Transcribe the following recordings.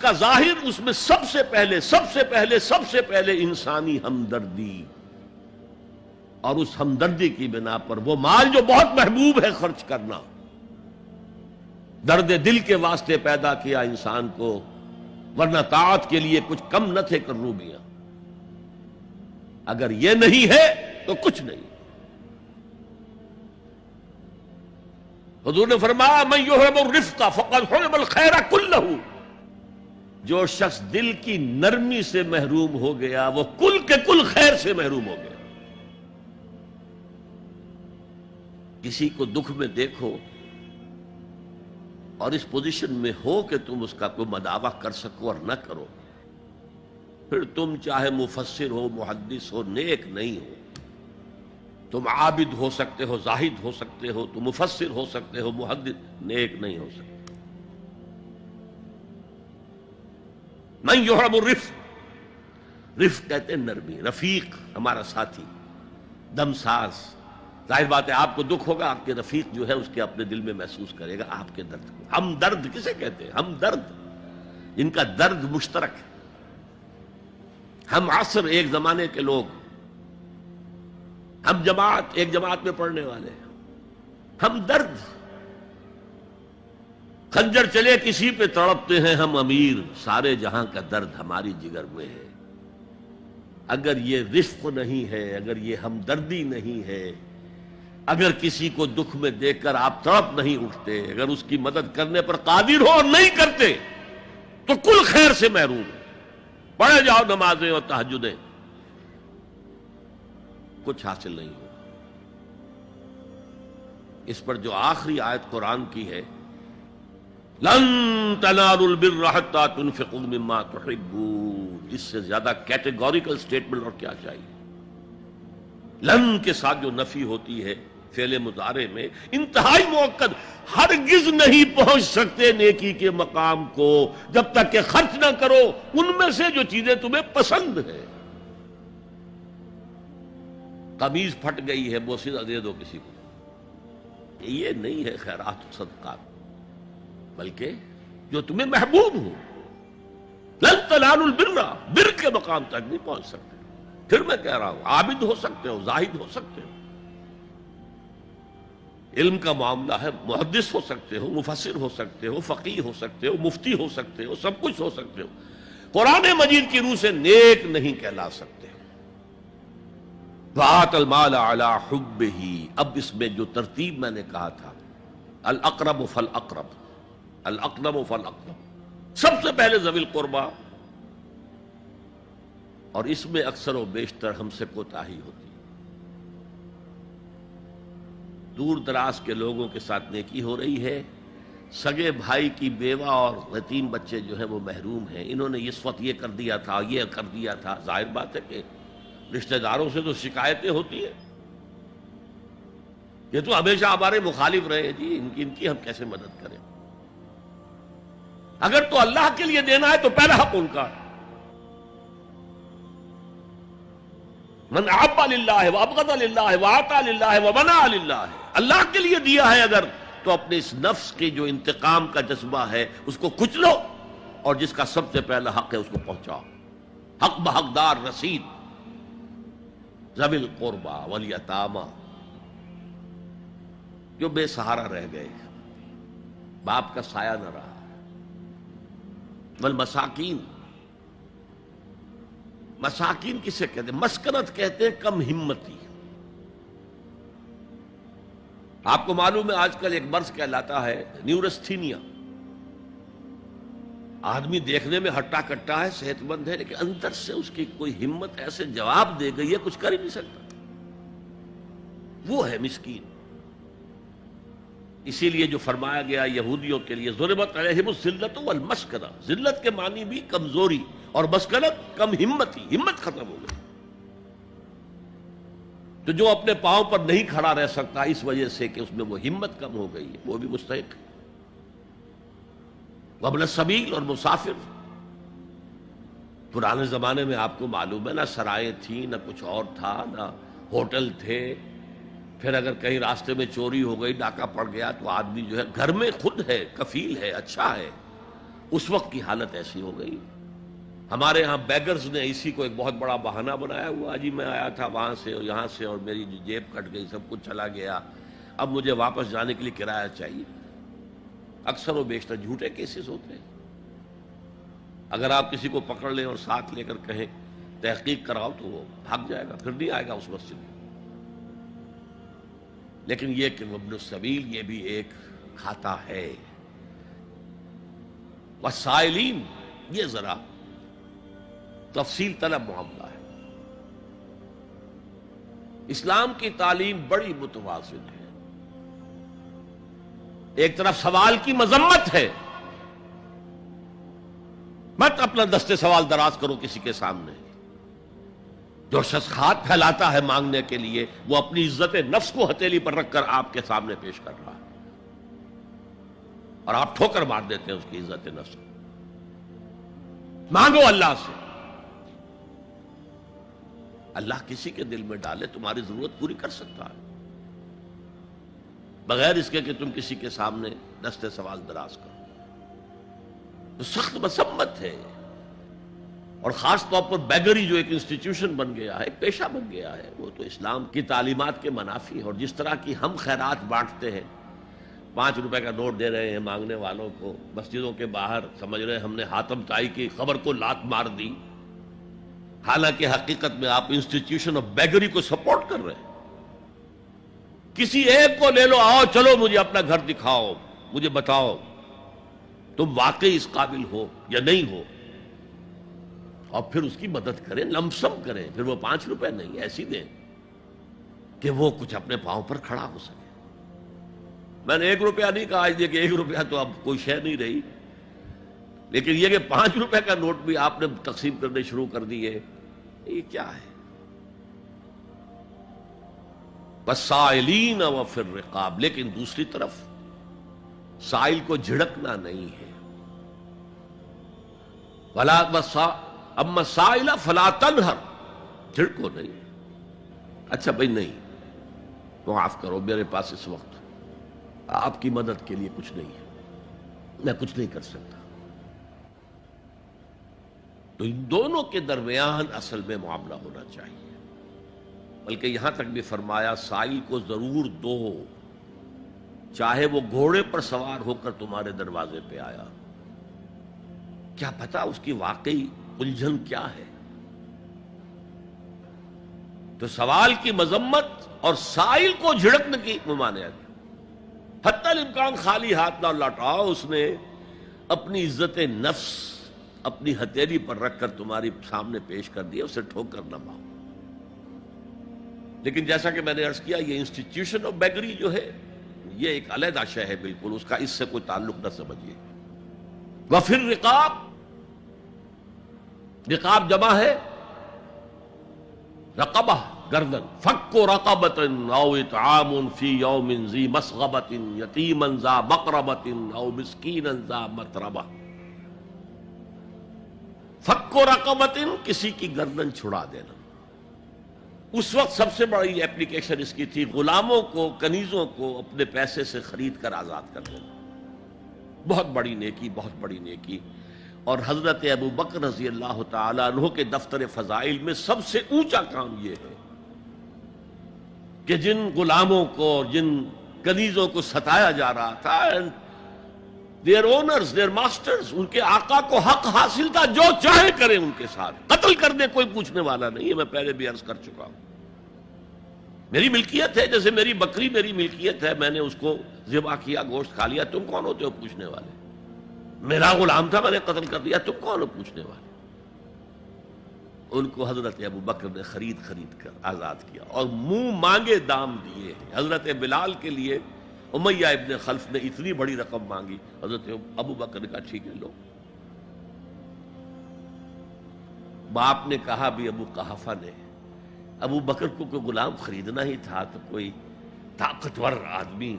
کا ظاہر اس میں سب سے پہلے انسانی ہمدردی، اور اس ہمدردی کی بنا پر وہ مال جو بہت محبوب ہے خرچ کرنا، درد دل کے واسطے پیدا کیا انسان کو، ورنہ طاعت کے لیے کچھ کم نہ تھے کروبیاں۔ اگر یہ نہیں ہے تو کچھ نہیں۔ حضور نے فرمایا من یحرم الرفق فقد حرم الخیر کلہ، جو شخص دل کی نرمی سے محروم ہو گیا وہ کل کے کل خیر سے محروم ہو گیا۔ کسی کو دکھ میں دیکھو اور اس پوزیشن میں ہو کہ تم اس کا کوئی مداوع کر سکو اور نہ کرو، پھر تم چاہے مفسر ہو، محدث ہو، نیک نہیں ہو۔ تم عابد ہو سکتے ہو، زاہد ہو سکتے ہو، تم مفسر ہو سکتے ہو، محدث، نیک نہیں ہو سکتے۔ من یحرم الرفق، رفق کہتے ہیں نرمی، رفیق ہمارا ساتھی، دمساز۔ ظاہر بات ہے آپ کو دکھ ہوگا، آپ کے رفیق جو ہے اس کے اپنے دل میں محسوس کرے گا آپ کے درد کو۔ ہم درد کسے کہتے ہیں؟ ہم درد، جن کا درد مشترک ہے۔ ہم عصر، ایک زمانے کے لوگ، ہم جماعت، ایک جماعت میں پڑھنے والے، ہم درد۔ خنجر چلے کسی پہ تڑپتے ہیں ہم امیر، سارے جہاں کا درد ہماری جگر میں ہے۔ اگر یہ رفق نہیں ہے، اگر یہ ہمدردی نہیں ہے، اگر کسی کو دکھ میں دیکھ کر آپ تڑپ نہیں اٹھتے، اگر اس کی مدد کرنے پر قادر ہو اور نہیں کرتے تو کل خیر سے محروم ہے۔ پڑھے جاؤ نمازیں اور تہجدیں، کچھ حاصل نہیں ہو۔ اس پر جو آخری آیت قرآن کی ہے، لن تنالوا البر حتى تنفقوا مما تحبون، اس سے زیادہ کیٹیگوریکل سٹیٹمنٹ اور کیا چاہیے؟ لن کے ساتھ جو نفی ہوتی ہے فعل مضارع میں، انتہائی مؤکد، ہرگز نہیں پہنچ سکتے نیکی کے مقام کو جب تک کہ خرچ نہ کرو ان میں سے جو چیزیں تمہیں پسند ہیں۔ قمیض پھٹ گئی ہے، بوسیدہ دے دو کسی کو، یہ نہیں ہے خیرات و صدقات، بلکہ جو تمہیں محبوب ہو۔ لن تنالوا البر، بر کے مقام تک نہیں پہنچ سکتے۔ پھر میں کہہ رہا ہوں، عابد ہو سکتے ہو، زاہد ہو سکتے ہو، علم کا معاملہ ہے، محدث ہو سکتے ہو، مفسر ہو سکتے ہو، فقیہ ہو سکتے ہو، مفتی ہو سکتے ہو، سب کچھ ہو سکتے ہو، قرآن مجید کی روح سے نیک نہیں کہلا سکتے۔ وَآتَ الْمَالَ عَلَى حُبِّهِ، اب اس میں جو ترتیب میں نے کہا تھا، الْأَقْرَبُ فَالْأَقْرَبُ، الْأَقْرَبُ فَالْأَقْرَبُ، سب سے پہلے ذوی القربیٰ، اور اس میں اکثر و بیشتر ہم سے کوتاہی ہوتی ہے۔ دور دراز کے لوگوں کے ساتھ نیکی ہو رہی ہے، سگے بھائی کی بیوہ اور یتیم بچے جو ہیں وہ محروم ہیں، انہوں نے اس وقت یہ کر دیا تھا، یہ کر دیا تھا۔ ظاہر بات ہے کہ رشتہ داروں سے تو شکایتیں ہوتی ہیں، یہ تو ہمیشہ ہمارے مخالف رہے ہیں جی، ان کی ہم کیسے مدد کریں؟ اگر تو اللہ کے لیے دینا ہے تو پہلا حق ان کا۔ من احب للہ وابغض للہ واعطى للہ ومنع للہ، اللہ کے لیے دیا ہے اگر تو اپنے اس نفس کی جو انتقام کا جذبہ ہے اس کو کچلو، اور جس کا سب سے پہلا حق ہے اس کو پہنچاؤ۔ حق بحقدار رسید، ذوی القربى والیتامى، جو بے سہارا رہ گئے، باپ کا سایہ نہ رہا، والمساکین، مساکین کسے کہتے ہیں؟ مسکنت کہتے ہیں کم ہمتی۔ آپ کو معلوم ہے آج کل ایک مرض کہلاتا ہے نیورستھینیا، آدمی دیکھنے میں ہٹا کٹا ہے، صحت مند ہے، لیکن اندر سے اس کی کوئی ہمت ایسے جواب دے گئی ہے کچھ کر ہی نہیں سکتا، وہ ہے مسکین۔ اسی لیے جو فرمایا گیا یہودیوں کے لیے، ضربت علیہم الذلۃ والمسکنہ، ذلت کے معنی بھی کمزوری، اور مسکنت کم ہمتی، ہمت ختم ہو گئی۔ تو جو اپنے پاؤں پر نہیں کھڑا رہ سکتا اس وجہ سے کہ اس میں وہ ہمت کم ہو گئی ہے، وہ بھی مستحق ہے۔ وابن السبیل، اور مسافر۔ پرانے زمانے میں آپ کو معلوم ہے نہ سرائیں تھیں، نہ کچھ اور تھا، نہ ہوٹل تھے، پھر اگر کہیں راستے میں چوری ہو گئی، ڈاکہ پڑ گیا، تو آدمی جو ہے گھر میں خود ہے، کفیل ہے، اچھا ہے، اس وقت کی حالت ایسی ہو گئی. ہمارے ہاں بیگرز نے اسی کو ایک بہت بڑا بہانہ بنایا ہوا، جی میں آیا تھا وہاں سے اور یہاں سے اور میری جیب کٹ گئی، سب کچھ چلا گیا، اب مجھے واپس جانے کے لیے کرایہ چاہیے. اکثر و بیشتر جھوٹے کیسز ہوتے ہیں. اگر آپ کسی کو پکڑ لیں اور ساتھ لے کر کہیں تحقیق کراؤ تو وہ بھاگ جائے گا، پھر نہیں آئے گا اس مسجد میں. لیکن یہ کہ ابن السبیل یہ بھی ایک کھاتا ہے. والسائلین یہ ذرا تفصیل طلب معاملہ ہے. اسلام کی تعلیم بڑی متوازن ہے. ایک طرف سوال کی مذمت ہے، مت اپنا دستے سوال دراز کرو کسی کے سامنے. جو شخص ہاتھ پھیلاتا ہے مانگنے کے لیے وہ اپنی عزت نفس کو ہتھیلی پر رکھ کر آپ کے سامنے پیش کر رہا ہے، اور آپ ٹھوکر مار دیتے ہیں اس کی عزت نفس کو. مانگو اللہ سے، اللہ کسی کے دل میں ڈالے تمہاری ضرورت پوری کر سکتا ہے، بغیر اس کے کہ تم کسی کے سامنے دستے سوال دراز کرو. تو سخت مذمت ہے. اور خاص طور پر بیگری جو ایک انسٹیٹیوشن بن گیا ہے، ایک پیشہ بن گیا ہے، وہ تو اسلام کی تعلیمات کے منافی ہے. اور جس طرح کی ہم خیرات بانٹتے ہیں، 5 روپے کا نوٹ دے رہے ہیں مانگنے والوں کو، مسجدوں کے باہر سمجھ رہے ہیں ہم نے حاتم طائی کی خبر کو لات مار دی، حالانکہ حقیقت میں آپ انسٹیٹیوشن آف بیگری کو سپورٹ کر رہے ہیں. کسی ایک کو لے لو، آؤ چلو مجھے اپنا گھر دکھاؤ، مجھے بتاؤ تم واقعی اس قابل ہو یا نہیں ہو، اور پھر اس کی مدد کریں، لمسم کریں. پھر وہ 5 روپے نہیں ایسی دیں کہ وہ کچھ اپنے پاؤں پر کھڑا ہو سکے. میں نے 1 روپیہ نہیں کہا، آج دیکھیں 1 روپیہ تو اب کوئی شے نہیں رہی، لیکن یہ کہ 5 روپے کا نوٹ بھی آپ نے تقسیم کرنے شروع کر دیے، یہ کیا ہے؟ والسائلین وفی الرقاب. لیکن دوسری طرف سائل کو جھڑکنا نہیں ہے. اما السائل فلا تنہر، جھڑکو نہیں. اچھا بھائی نہیں، معاف کرو میرے پاس اس وقت آپ کی مدد کے لیے کچھ نہیں ہے، میں کچھ نہیں کر سکتا. تو ان دونوں کے درمیان اصل میں معاملہ ہونا چاہیے. بلکہ یہاں تک بھی فرمایا سائل کو ضرور دو، چاہے وہ گھوڑے پر سوار ہو کر تمہارے دروازے پہ آیا. کیا پتا اس کی واقعی الجھن کیا ہے. تو سوال کی مذمت اور سائل کو جھڑکنے کی ممانعت. حتی الامکان خالی ہاتھ نہ لوٹاؤ. اس نے اپنی عزت نفس اپنی ہتھیلی پر رکھ کر تمہاری سامنے پیش کر دیا، اسے ٹھوکر نہ مارو. لیکن جیسا کہ میں نے عرض کیا، یہ انسٹیٹیوشن آف بیگری جو ہے یہ ایک علیحدہ شے ہے بالکل، اس کا اس سے کوئی تعلق نہ سمجھیے. وفی الرقاب، رقاب جمع ہے رقبہ، گردن. فک رقبۃ او اطعام فی یوم ذی مسغبۃ یتیما ذا مقربۃ او مسکینا ذا متربہ. فک رقبۃ، کسی کی گردن چھڑا دینا. اس وقت سب سے بڑی اپلیکیشن اس کی تھی غلاموں کو، کنیزوں کو اپنے پیسے سے خرید کر آزاد کر دینا. بہت بڑی نیکی، بہت بڑی نیکی. اور حضرت ابو بکر رضی اللہ تعالیٰ عنہ کے دفتر فضائل میں سب سے اونچا کام یہ ہے کہ جن غلاموں کو اور جن کنیزوں کو ستایا جا رہا تھا، دیئر اونرز، دیئر ماسٹرز، ان کے آقا کو حق حاصل تھا، جو چاہے کریں ان کے ساتھ، قتل کر دے کوئی پوچھنے والا نہیں. یہ میں پہلے بھی عرض کر چکا ہوں. میری ملکیت ہے، جیسے میری بکری میری ملکیت ہے، میں نے اس کو ذبح کیا، گوشت کھا لیا، تم کون ہوتے ہو پوچھنے والے؟ میرا غلام تھا، میں نے قتل کر دیا، تم کون ہو پوچھنے والے؟ ان کو حضرت ابو بکر نے خرید کر آزاد کیا اور منہ مانگے دام دیے. حضرت بلال کے لیے امیہ ابن خلف نے اتنی بڑی رقم مانگی، حضرت ابو بکر نے کہا ٹھیک ہے لو. باپ نے کہا بھی، ابو قحافہ نے، ابو بکر کو کوئی غلام خریدنا ہی تھا تو کوئی طاقتور آدمی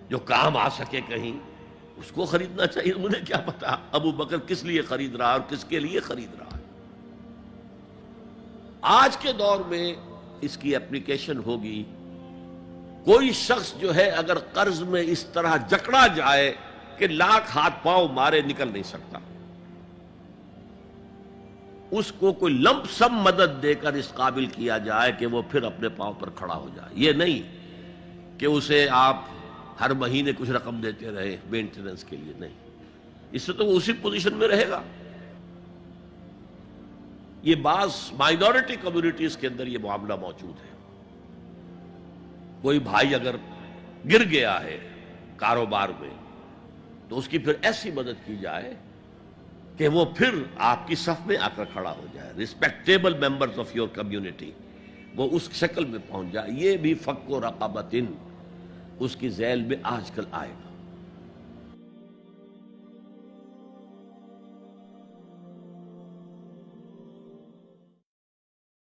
جو کام آ سکے کہیں، اس کو خریدنا چاہیے. مجھے کیا پتا ابو بکر کس لیے خرید رہا اور کس کے لیے خرید رہا. آج کے دور میں اس کی اپلیکیشن ہوگی. کوئی شخص جو ہے اگر قرض میں اس طرح جکڑا جائے کہ لاکھ ہاتھ پاؤں مارے نکل نہیں سکتا، اس کو کوئی لمپ سم مدد دے کر اس قابل کیا جائے کہ وہ پھر اپنے پاؤں پر کھڑا ہو جائے. یہ نہیں کہ اسے آپ ہر مہینے کچھ رقم دیتے رہے مینٹیننس کے لیے، نہیں، اس سے تو وہ اسی پوزیشن میں رہے گا. یہ بعض مائنورٹی کمیونٹیز کے اندر یہ معاملہ موجود ہے. کوئی بھائی اگر گر گیا ہے کاروبار میں تو اس کی پھر ایسی مدد کی جائے کہ وہ پھر آپ کی صف میں آ کر کھڑا ہو جائے، respectable members of your community, وہ اس شکل میں پہنچ جائے. یہ بھی فک و رقبۃ اس کی ذیل میں آج کل آئے گا.